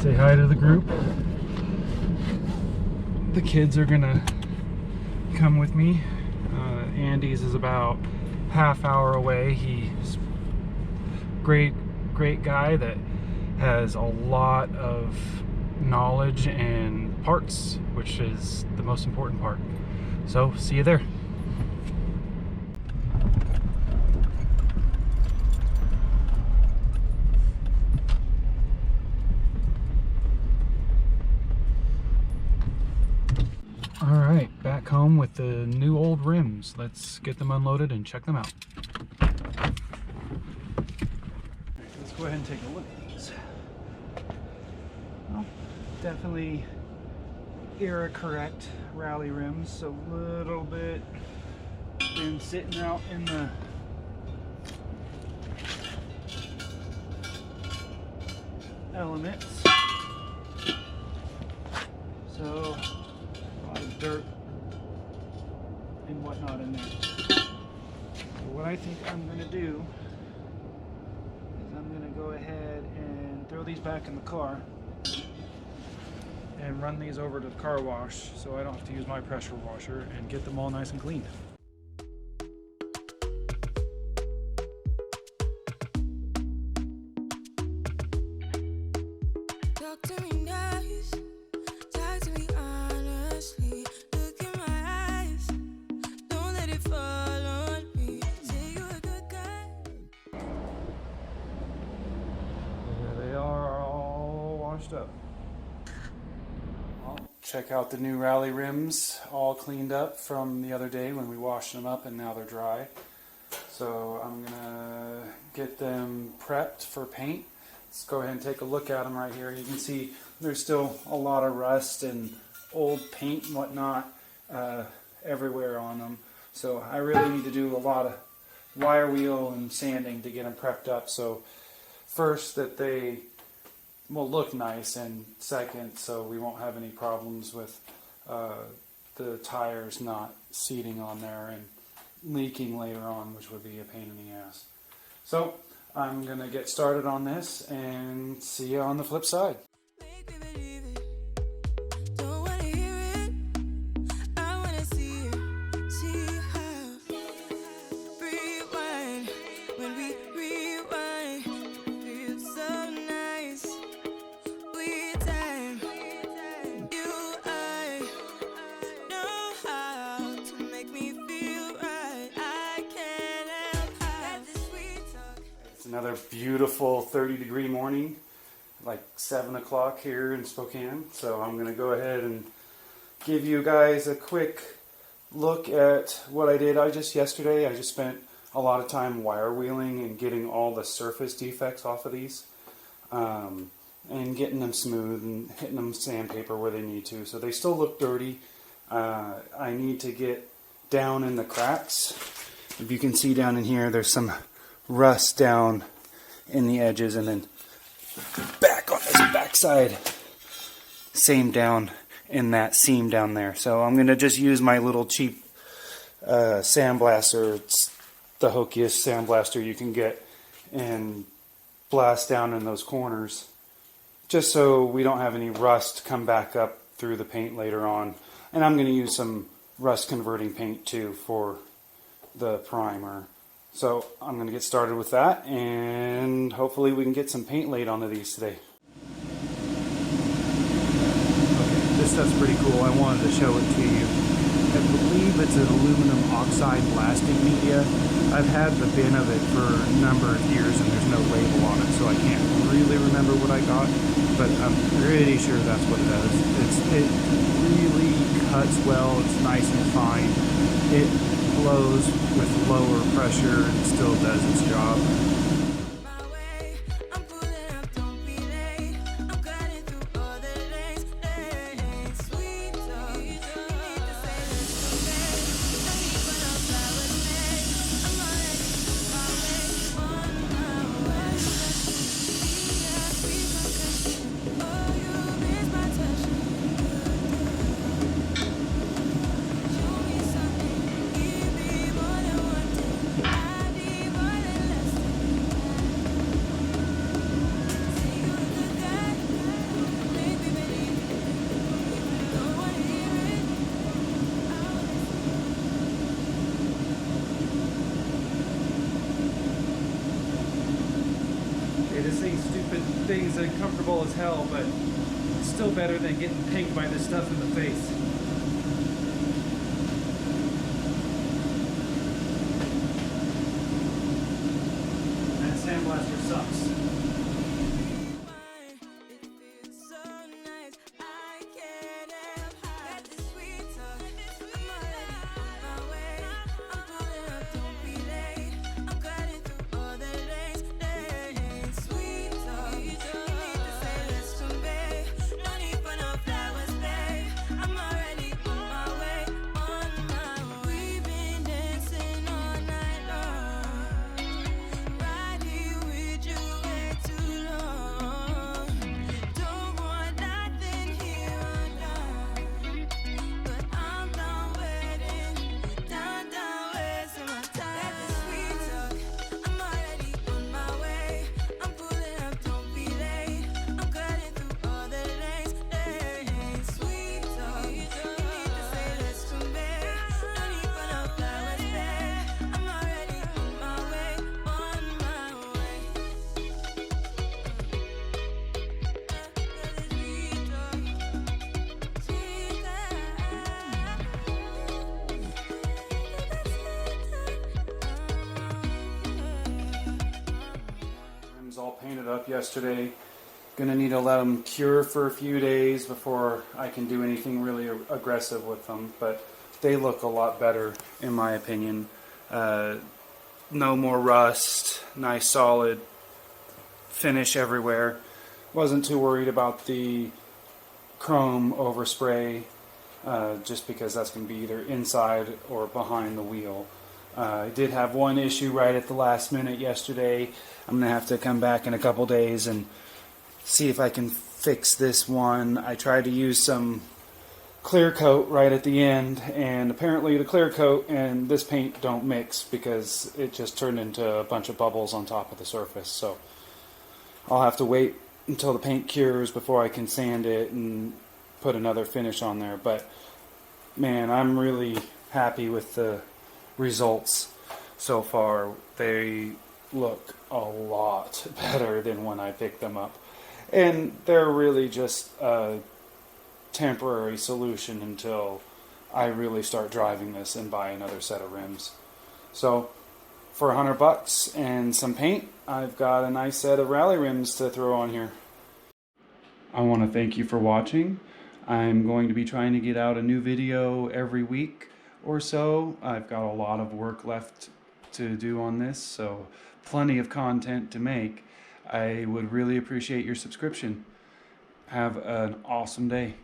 Say hi to the group. The kids are gonna come with me. Andy's is about half hour away. He's great guy that has a lot of knowledge and parts, which is the most important part. So see you there. All right, back home with the new old rims. Let's get them unloaded and check them out. Let's go ahead and take a look at these. Well, definitely era correct Rallye rims. A little bit been sitting out in the elements. So dirt and whatnot in there. So what I think I'm going to do is I'm going to go ahead and throw these back in the car and run these over to the car wash so I don't have to use my pressure washer and get them all nice and clean. Talk to me nice, talk to me honestly. Look in my eyes, don't let it fall on me. Say you're a good guy. There they are, all washed up. Well, check out the new Rallye rims, all cleaned up from the other day when we washed them up, and now they're dry. So I'm gonna get them prepped for paint. Let's go ahead and take a look at them right here. You can see there's still a lot of rust and old paint and whatnot everywhere on them. So I really need to do a lot of wire wheel and sanding to get them prepped up. So first, that they will look nice, and second, so we won't have any problems with the tires not seating on there and leaking later on, which would be a pain in the ass. So I'm going to get started on this and see you on the flip side. Make me believe it. Don't wanna hear it. I wanna see it. See how. Rewind. When we rewind, feels so nice. We time. You, I know how to make me feel right. I can't help how. This sweet talk. It's another beautiful 30-degree morning, like 7 o'clock here in Spokane. So I'm going to go ahead and give you guys a quick look at what I did. Yesterday I just spent a lot of time wire wheeling and getting all the surface defects off of these, and getting them smooth and hitting them sandpaper where they need to. So they still look dirty. I need to get down in the cracks. If you can see down in here, there's some rust down in the edges, and then back on this backside, same down in that seam down there. So I'm going to just use my little cheap sandblaster. It's the hokiest sandblaster you can get, and blast down in those corners, just so we don't have any rust come back up through the paint later on. And I'm going to use some rust converting paint too for the primer. So I'm going to get started with that, and hopefully we can get some paint laid onto these today. Okay, this stuff's pretty cool. I wanted to show it to you. I believe it's an aluminum oxide blasting media. I've had the bin of it for a number of years, and there's no label on it, so I can't really remember what I got, but I'm pretty sure that's what it does. It really cuts well. It's nice and fine. It flows with lower pressure and still does its job. My way, I'm pulling up, don't be late. I'm cutting through all the lanes. Sweet talk, you need to say this okay. I need when I'm fly with me. I'm running my way, on my way. Yeah, sweet confession. Oh, you miss my touch. Show me something, give me more than one thing. I need more than less. say stupid things that are comfortable as hell, but it's still better than getting pinged by this stuff in the face. That sandblaster sucks. It feels so nice. I can't help got this sweet talk. I'm already on my way. I'm pulling up, don't be late. I'm cutting through all the lanes. Sweet talk. You need to say let's convey. No need for no flowers, babe. I'm already on my way. On my way. We've been dancing all night long. Right here with you way too long. Don't want nothing here or done. But I'm done waiting. Down, wasting my time. Got this sweet talk. I'm already on my way. I'm pulling up, don't be late. I'm cutting through all the lanes. Sweet talk. You need to say let's convey. No need for no flowers, babe. I'm already on my way. On my way. Sweet talk. Sweet Rims all painted up yesterday. Gonna need to let them cure for a few days before I can do anything really aggressive with them, but they look a lot better in my opinion. No more rust, nice solid finish everywhere. Wasn't too worried about the chrome overspray, just because that's going to be either inside or behind the wheel. I did have one issue right at the last minute yesterday. I'm going to have to come back in a couple days and see if I can fix this one. I tried to use some clear coat right at the end, and apparently the clear coat and this paint don't mix because it just turned into a bunch of bubbles on top of the surface. So I'll have to wait until the paint cures before I can sand it and put another finish on there. But man, I'm really happy with the results so far. They look a lot better than when I picked them up, and they're really just a temporary solution until I really start driving this and buy another set of rims. So for $100 and some paint, I've got a nice set of Rallye rims to throw on here. I want to thank you for watching. I'm going to be trying to get out a new video every week or so. I've got a lot of work left to do on this, so plenty of content to make. I would really appreciate your subscription. Have an awesome day.